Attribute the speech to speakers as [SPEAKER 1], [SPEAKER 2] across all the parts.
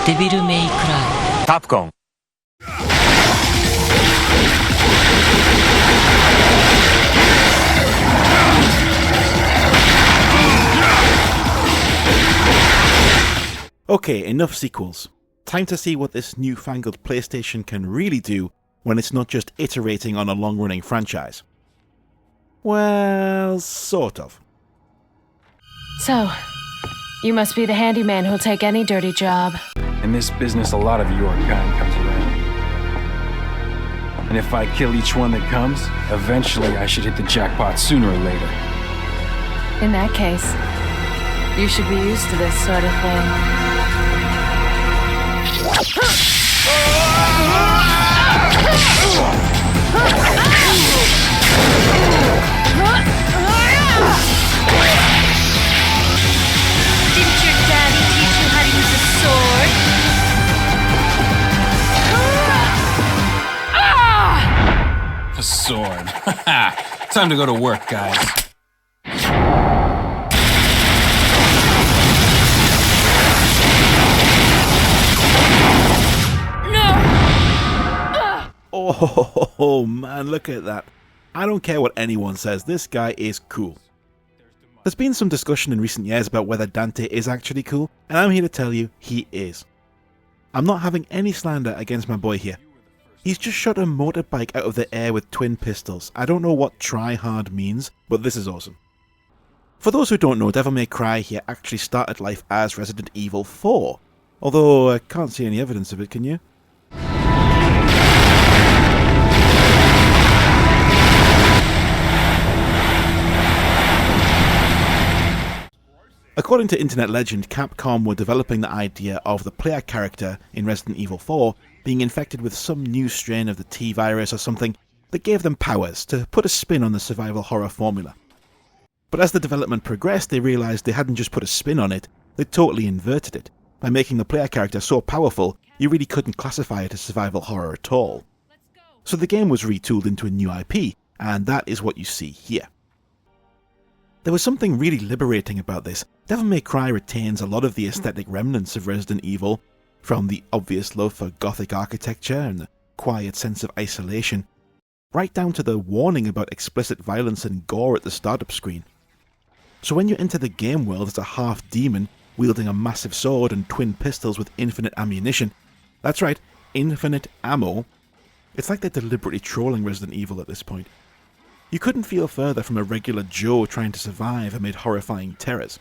[SPEAKER 1] デビルメイクライ。
[SPEAKER 2] タプコン。
[SPEAKER 3] Okay, enough sequels. Time to see what this newfangled PlayStation can really do when it's not just iterating on a long-running franchise. Well, sort of.
[SPEAKER 4] So, you must be the handyman who'll take any dirty job.
[SPEAKER 5] In this business, a lot of your kind comes around. And if I kill each one that comes, eventually I should hit the jackpot sooner or later.
[SPEAKER 4] In that case, you should be used to this sort of thing.
[SPEAKER 6] Didn't your daddy teach you how to use a sword?
[SPEAKER 5] A sword. Time to go to work, guys.
[SPEAKER 3] Oh man, look at that. I don't care what anyone says, this guy is cool. There's been some discussion in recent years about whether Dante is actually cool, and I'm here to tell you he is. I'm not having any slander against my boy here. He's just shot a motorbike out of the air with twin pistols. I don't know what try hard means, but this is awesome. For those who don't know, Devil May Cry here actually started life as Resident Evil 4, although I can't see any evidence of it, can you? According to internet legend, Capcom were developing the idea of the player character in Resident Evil 4 being infected with some new strain of the T-virus or something that gave them powers to put a spin on the survival horror formula. But as the development progressed, they realised they hadn't just put a spin on it, they totally inverted it, by making the player character so powerful you really couldn't classify it as survival horror at all. So the game was retooled into a new IP, and that is what you see here. There was something really liberating about this. Devil May Cry retains a lot of the aesthetic remnants of Resident Evil, from the obvious love for gothic architecture and the quiet sense of isolation, right down to the warning about explicit violence and gore at the startup screen. So when you enter the game world as a half-demon, wielding a massive sword and twin pistols with infinite ammunition, that's right, infinite ammo, it's like they're deliberately trolling Resident Evil at this point. You couldn't feel further from a regular Joe trying to survive amid horrifying terrors.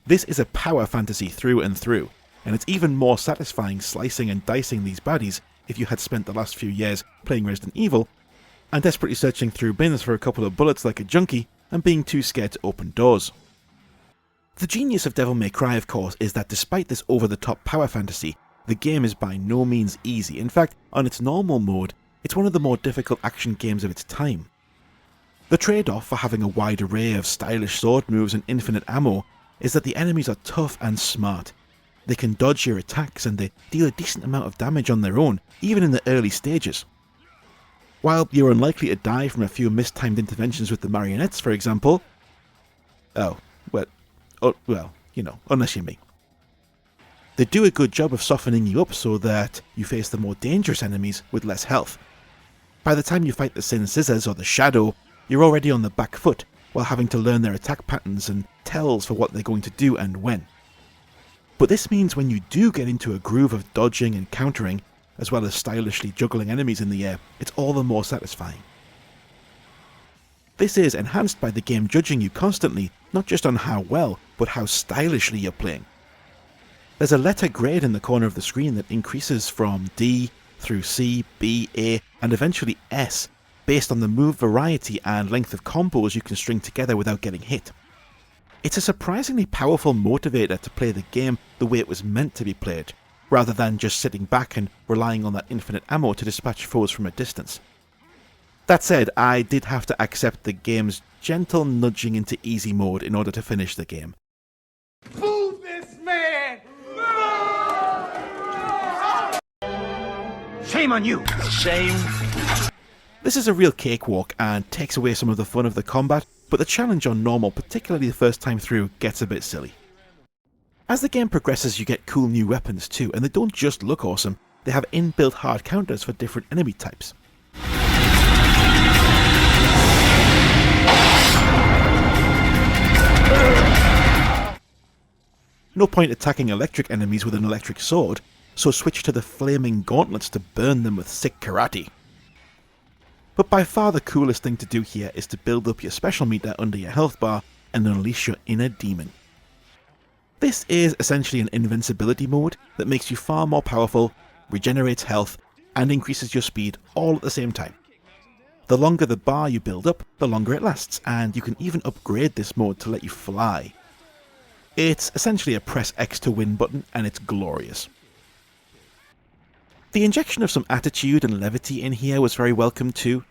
[SPEAKER 3] This is a power fantasy through and through, and it's even more satisfying slicing and dicing these baddies if you had spent the last few years playing Resident Evil and desperately searching through bins for a couple of bullets like a junkie and being too scared to open doors. The genius of Devil May Cry, of course, is that despite this over-the-top power fantasy, the game is by no means easy. In fact, on its normal mode, it's one of the more difficult action games of its time. The trade-off for having a wide array of stylish sword moves and infinite ammo is that the enemies are tough and smart. They can dodge your attacks and they deal a decent amount of damage on their own, even in the early stages. While you're unlikely to die from a few mistimed interventions with the marionettes, for example... unless you're me. They do a good job of softening you up so that you face the more dangerous enemies with less health. By the time you fight the Sin Scissors or the Shadow, you're already on the back foot, while having to learn their attack patterns and tells for what they're going to do and when. But this means when you do get into a groove of dodging and countering, as well as stylishly juggling enemies in the air, it's all the more satisfying. This is enhanced by the game judging you constantly, not just on how well, but how stylishly you're playing. There's a letter grade in the corner of the screen that increases from D through C, B, A, and eventually S, based on the move variety and length of combos you can string together without getting hit. It's a surprisingly powerful motivator to play the game the way it was meant to be played, rather than just sitting back and relying on that infinite ammo to dispatch foes from a distance. That said, I did have to accept the game's gentle nudging into easy mode in order to finish the game.
[SPEAKER 2] Move this man! Shame on you! Shame.
[SPEAKER 3] This is a real cakewalk and takes away some of the fun of the combat, but the challenge on normal, particularly the first time through, gets a bit silly. As the game progresses, you get cool new weapons too, and they don't just look awesome, they have inbuilt hard counters for different enemy types. No point attacking electric enemies with an electric sword, so switch to the flaming gauntlets to burn them with sick karate. But by far the coolest thing to do here is to build up your special meter under your health bar and unleash your inner demon. This is essentially an invincibility mode that makes you far more powerful, regenerates health, and increases your speed all at the same time. The longer the bar you build up, the longer it lasts, and you can even upgrade this mode to let you fly. It's essentially a press X to win button, and it's glorious. The injection of some attitude and levity in here was very welcome too.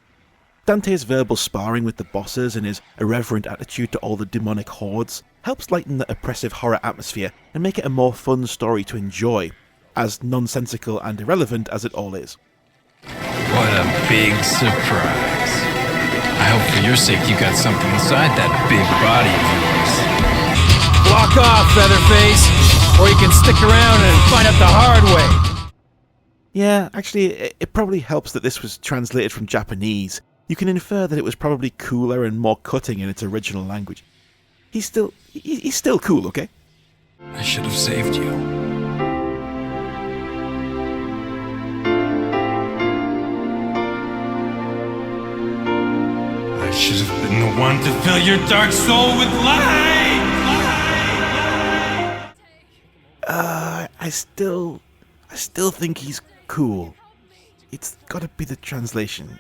[SPEAKER 3] Dante's verbal sparring with the bosses and his irreverent attitude to all the demonic hordes helps lighten the oppressive horror atmosphere and make it a more fun story to enjoy, as nonsensical and irrelevant as it all is.
[SPEAKER 5] What a big surprise. I hope for your sake you got something inside that big body of yours. Block off, Featherface, or you can stick around and find out the hard way.
[SPEAKER 3] Yeah, actually, it probably helps that this was translated from Japanese. You can infer that it was probably cooler and more cutting in its original language. He's still cool, okay?
[SPEAKER 5] I should have saved you. I should have been the one to fill your dark soul with light!
[SPEAKER 3] I still think he's cool. It's gotta be the translation.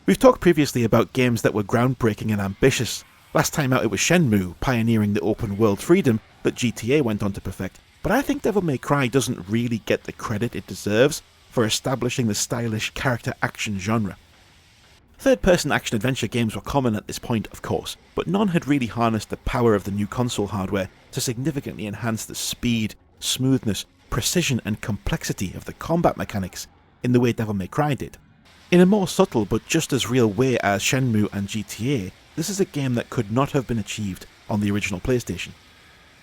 [SPEAKER 3] We've talked previously about games that were groundbreaking and ambitious. Last time out it was Shenmue, pioneering the open world freedom that GTA went on to perfect. But I think Devil May Cry doesn't really get the credit it deserves for establishing the stylish character action genre. Third-person action-adventure games were common at this point, of course, but none had really harnessed the power of the new console hardware to significantly enhance the speed, smoothness, precision and complexity of the combat mechanics in the way Devil May Cry did. In a more subtle but just as real way as Shenmue and GTA, this is a game that could not have been achieved on the original PlayStation.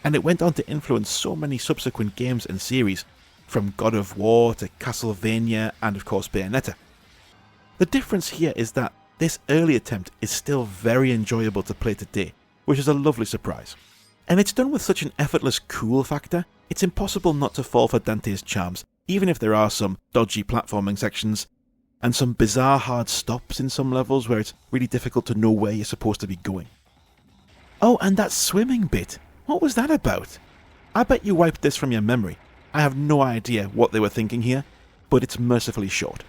[SPEAKER 3] And it went on to influence so many subsequent games and series, from God of War to Castlevania and of course Bayonetta. The difference here is that this early attempt is still very enjoyable to play today, which is a lovely surprise. And it's done with such an effortless cool factor, it's impossible not to fall for Dante's charms, even if there are some dodgy platforming sections, and some bizarre hard stops in some levels where it's really difficult to know where you're supposed to be going. Oh, and that swimming bit, what was that about? I bet you wiped this from your memory. I have no idea what they were thinking here, but it's mercifully short.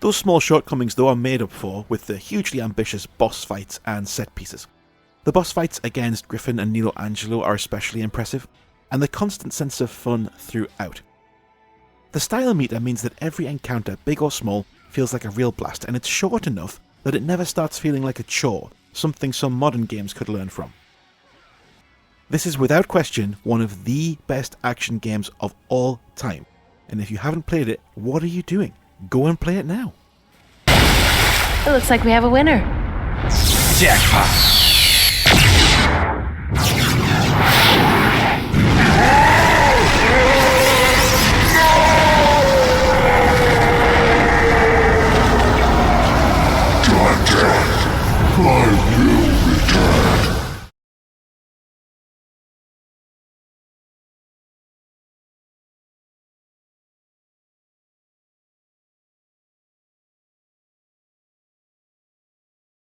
[SPEAKER 3] Those small shortcomings though are made up for with the hugely ambitious boss fights and set pieces. The boss fights against Griffin and Nilo Angelo are especially impressive, and the constant sense of fun throughout. The style meter means that every encounter, big or small, feels like a real blast, and it's short enough that it never starts feeling like a chore, something some modern games could learn from. This is without question one of the best action games of all time, and if you haven't played it, what are you doing? Go and play it now.
[SPEAKER 4] It looks like we have a winner.
[SPEAKER 5] Jackpot!